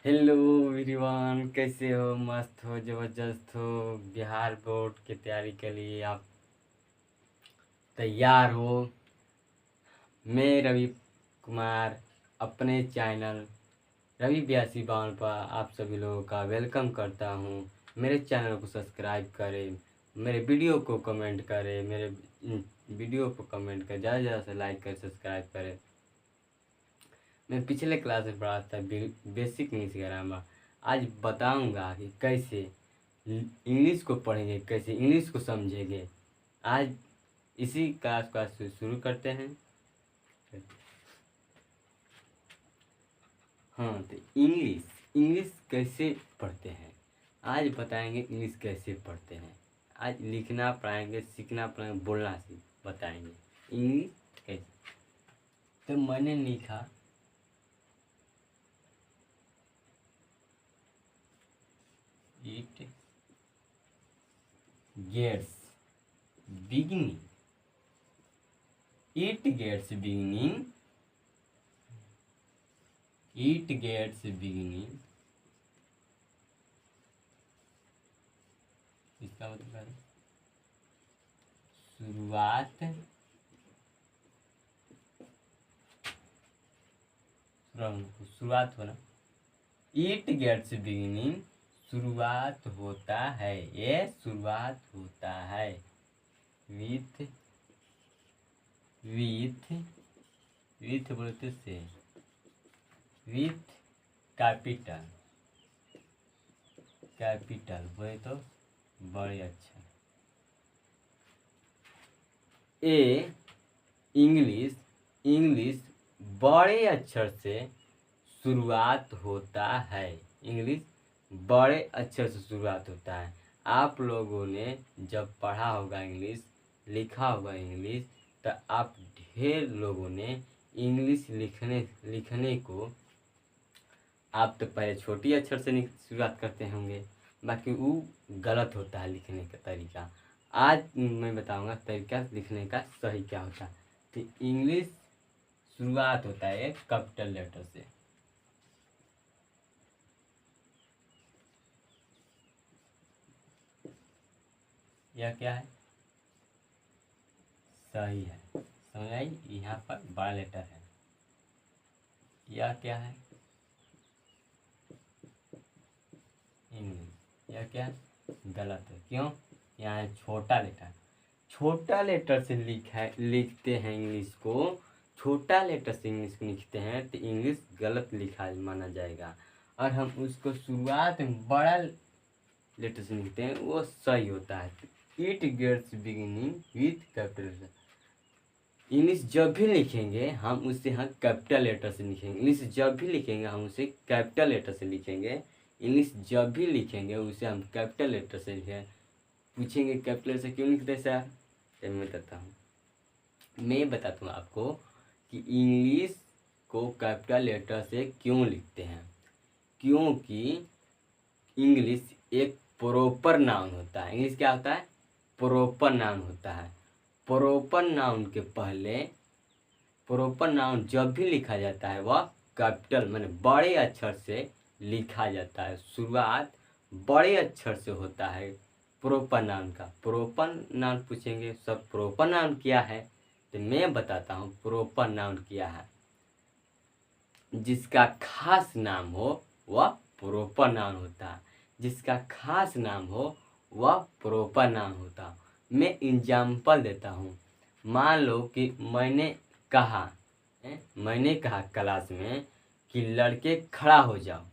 Hello everyone, कैसे हो? मस्त हो, ज़बरदस्त हो? बिहार बोर्ड की तैयारी के लिए आप तैयार हो? मैं रवि कुमार अपने चैनल रवि 8252 पर आप सभी लोगों का वेलकम करता हूं। मेरे चैनल को सब्सक्राइब करें, मेरे वीडियो को कमेंट करें, मेरे वीडियो को कमेंट करें, ज़्यादा से ज़्यादा से लाइक करें, सब्सक्राइब करें। मैं पिछले क्लास में पढ़ा था बेसिक इंग्लिश ग्रामर। आज बताऊंगा कि कैसे इंग्लिश को पढ़ेंगे, कैसे इंग्लिश को समझेंगे। आज इसी क्लास का शुरू करते हैं। हाँ, तो इंग्लिश इंग्लिश कैसे पढ़ते हैं आज बताएंगे। इंग्लिश कैसे पढ़ते हैं आज लिखना पढ़ाएंगे, सीखना पढ़ाएंगे, बोलना सीख बताएंगे इंग्लिश कैसे। तो मैंने लिखा it gets beginning, it gets beginning, it gets beginning। इसका मतलब है शुरुआत, शुरुआत होना। it gets beginning शुरुआत होता है, ये शुरुआत होता है with with बोलते से with कैपिटल, कैपिटल बोले तो बड़े अच्छा। ए इंग्लिश इंग्लिश बड़े अक्षर से शुरुआत होता है। इंग्लिश बड़े अक्षर से शुरुआत होता है। आप लोगों ने जब पढ़ा होगा इंग्लिश, लिखा होगा इंग्लिश, तो आप ढेर लोगों ने इंग्लिश लिखने को आप तो पहले छोटी अक्षर से शुरुआत करते होंगे, बाकी वो गलत होता है लिखने का तरीका। आज मैं बताऊंगा तरीका लिखने का सही क्या होता है। तो इंग्लिश शुरुआत होता है कैपिटल लेटर से। यह क्या है? सही है, समझ आई? यहाँ पर बड़ा लेटर है। यह क्या है? इंग्लिश। यह क्या है? गलत है। क्यों? यहाँ है छोटा लेटर। छोटा लेटर से लिखते हैं इंग्लिश को, छोटा लेटर से इंग्लिश को लिखते हैं तो इंग्लिश गलत लिखा माना जाएगा। और हम उसको शुरुआत में बड़ा लेटर से लिखते हैं, वो सही होता है। It gets beginning with capital. English जब भी लिखेंगे हम उसे कैपिटल लेटर से लिखेंगे। इंग्लिश जब भी लिखेंगे हम उसे कैपिटल लेटर से लिखेंगे। इंग्लिश जब भी लिखेंगे उसे हम कैपिटल लेटर से लिखेंगे। पूछेंगे कैपिटल से क्यों लिखते हैं सर? तो मैं बताता हूँ आपको कि इंग्लिश को कैपिटल लेटर से क्यों लिखते हैं। क्योंकि इंग्लिश एक प्रॉपर नाउन होता है। इंग्लिश क्या होता है? प्रॉपर नाउन होता है। प्रॉपर नाउन के पहले, प्रॉपर नाउन जब भी लिखा जाता है वह कैपिटल माने बड़े अक्षर से लिखा जाता है। शुरुआत बड़े अक्षर से होता है प्रॉपर नाउन का। प्रॉपर नाउन पूछेंगे सब प्रॉपर नाउन क्या है, तो मैं बताता हूँ प्रॉपर नाउन क्या है। जिसका खास नाम हो वह प्रॉपर नाउन होता है। जिसका खास नाम हो वह प्रॉपर नाउन होता है। मैं एग्जाम्पल देता हूँ। मान लो कि मैंने कहा क्लास में कि लड़के खड़ा हो जाओ,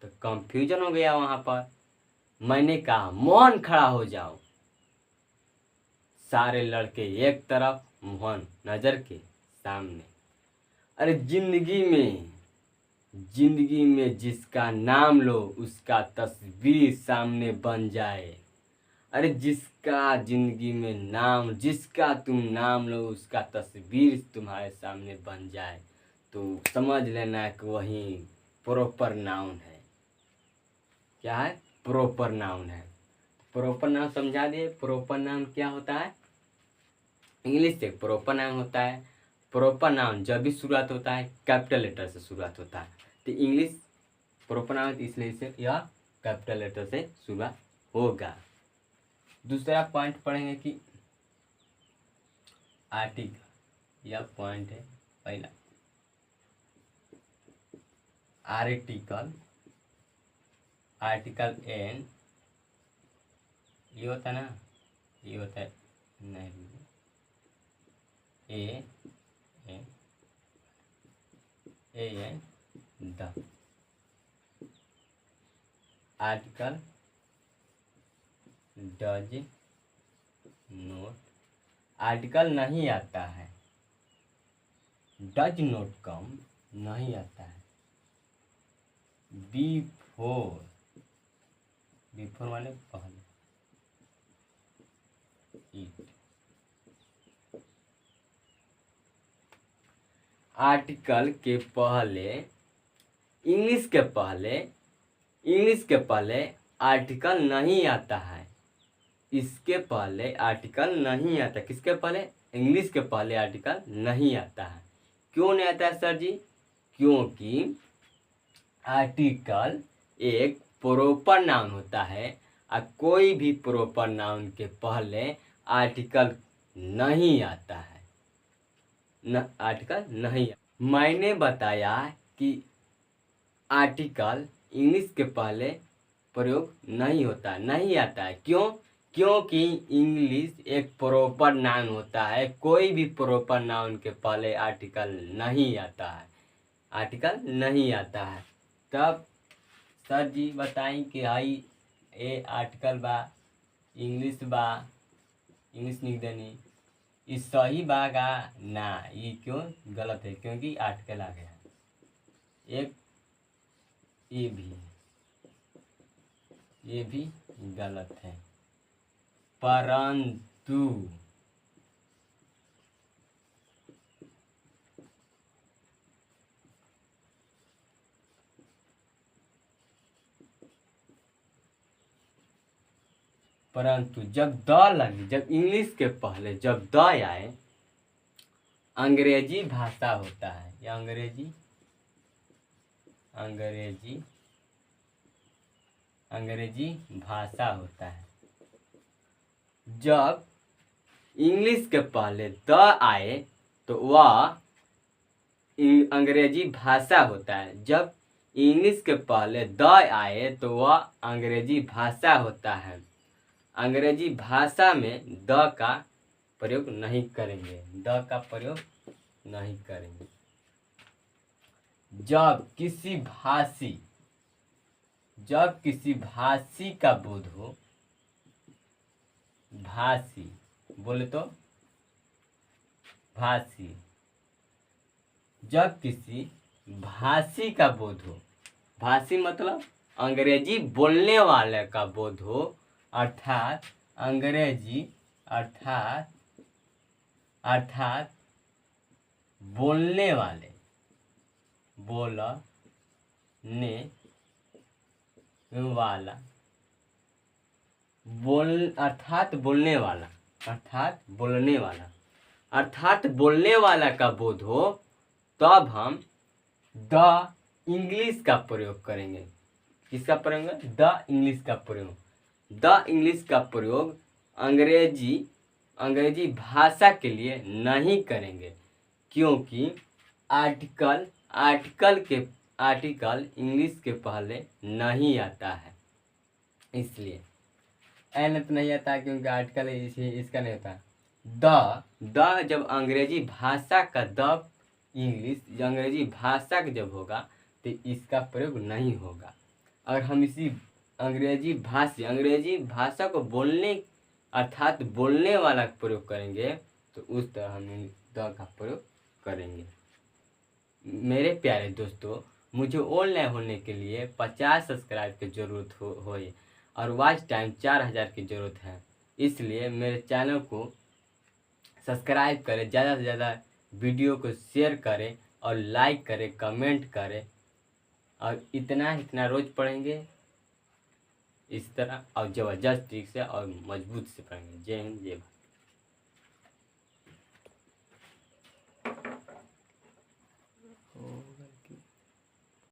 तो कंफ्यूजन हो गया वहाँ पर। मैंने कहा मोहन खड़ा हो जाओ, सारे लड़के एक तरफ, मोहन नजर के सामने। अरे जिंदगी में जिसका नाम लो उसका तस्वीर सामने बन जाए। अरे जिसका तुम नाम लो उसका तस्वीर तुम्हारे सामने बन जाए, तो समझ लेना कि वही प्रॉपर नाउन है। क्या है? प्रॉपर नाउन है। प्रॉपर नाउन समझा दिए। प्रॉपर नाउन क्या होता है? इंग्लिश से प्रॉपर नाउन होता है। प्रॉपर नाउन जब भी शुरुआत होता है कैपिटल लेटर से शुरुआत होता है। तो इंग्लिश प्रॉपर नाउन है, इसलिए इसे यह कैपिटल लेटर से शुरुआत होगा। दूसरा पॉइंट पढ़ेंगे कि आर्टिकल, यह पॉइंट है पहला। आर्टिकल, आर्टिकल एन, ये होता है ना, ये होता है नहीं, a an the. Article does not, article नहीं आता है, डज नोट कम, नहीं आता है। बिफोर, बिफोर माने पहले, इट। आर्टिकल के पहले, इंग्लिश के पहले, इंग्लिश के पहले आर्टिकल नहीं आता है। इसके पहले आर्टिकल नहीं आता, किसके पहले? इंग्लिश के पहले आर्टिकल नहीं आता है। क्यों नहीं आता है सर जी? क्योंकि आर्टिकल एक प्रॉपर नाउन होता है और कोई भी प्रॉपर नाउन के पहले आर्टिकल नहीं आता है, आर्टिकल नहीं। मैंने बताया कि आर्टिकल इंग्लिश के पहले प्रयोग नहीं होता, नहीं आता है। क्यों? क्योंकि इंग्लिश एक प्रॉपर नाउन होता है, कोई भी प्रॉपर नाउन के पहले आर्टिकल नहीं आता है, आर्टिकल नहीं आता है। तब सर जी बताएं कि हाई ए आर्टिकल बा, इंग्लिश बा, इंग्लिश लिख देनी, ये सही बागा ना, ये क्यों गलत है? क्योंकि आर्टिकल आ गया। एक ये भी गलत है। परंतु परंतु जब द लगे, जब इंग्लिश के पहले जब द आए, अंग्रेजी भाषा होता है, या अंग्रेजी भाषा होता है। जब इंग्लिश के पहले द आए तो वह अंग्रेजी भाषा होता है। जब इंग्लिश के पहले द आए तो वह अंग्रेजी भाषा होता है। अंग्रेजी भाषा में द का प्रयोग नहीं करेंगे, द का प्रयोग नहीं करेंगे। जब किसी भाषी का बोध हो, भाषी बोले तो भाषी, जब किसी भाषी का बोध हो, भाषी मतलब अंग्रेजी बोलने वाले का बोध हो, अर्थात अंग्रेजी अर्थात बोलने वाले, बोलने वाला, अर्थात बोलने वाला का बोध हो, तब हम द इंग्लिश का प्रयोग करेंगे। किसका प्रयोग? द इंग्लिश का प्रयोग। द इंग्लिश का प्रयोग अंग्रेजी भाषा के लिए नहीं करेंगे, क्योंकि आर्टिकल इंग्लिश के पहले नहीं आता है। इसलिए एन तो नहीं आता क्योंकि आर्टिकल इसका नहीं होता। द जब अंग्रेजी भाषा का, द इंग्लिश अंग्रेजी भाषा का जब होगा तो इसका प्रयोग नहीं होगा। अगर हम इसी अंग्रेजी भाषा को बोलने अर्थात बोलने वाला प्रयोग करेंगे तो उस तरह हम द का प्रयोग करेंगे। मेरे प्यारे दोस्तों, मुझे ऑनलाइन होने के लिए 50 सब्सक्राइब की ज़रूरत हो और वॉच टाइम 4000 की ज़रूरत है। इसलिए मेरे चैनल को सब्सक्राइब करें, ज़्यादा से ज़्यादा वीडियो को शेयर करें और लाइक करें, कमेंट करें, और इतना रोज़ पढ़ेंगे इस तरह और ज़बरदस्त तरीके से और मजबूत से पढ़ेंगे। जय हिंद, जय भारत।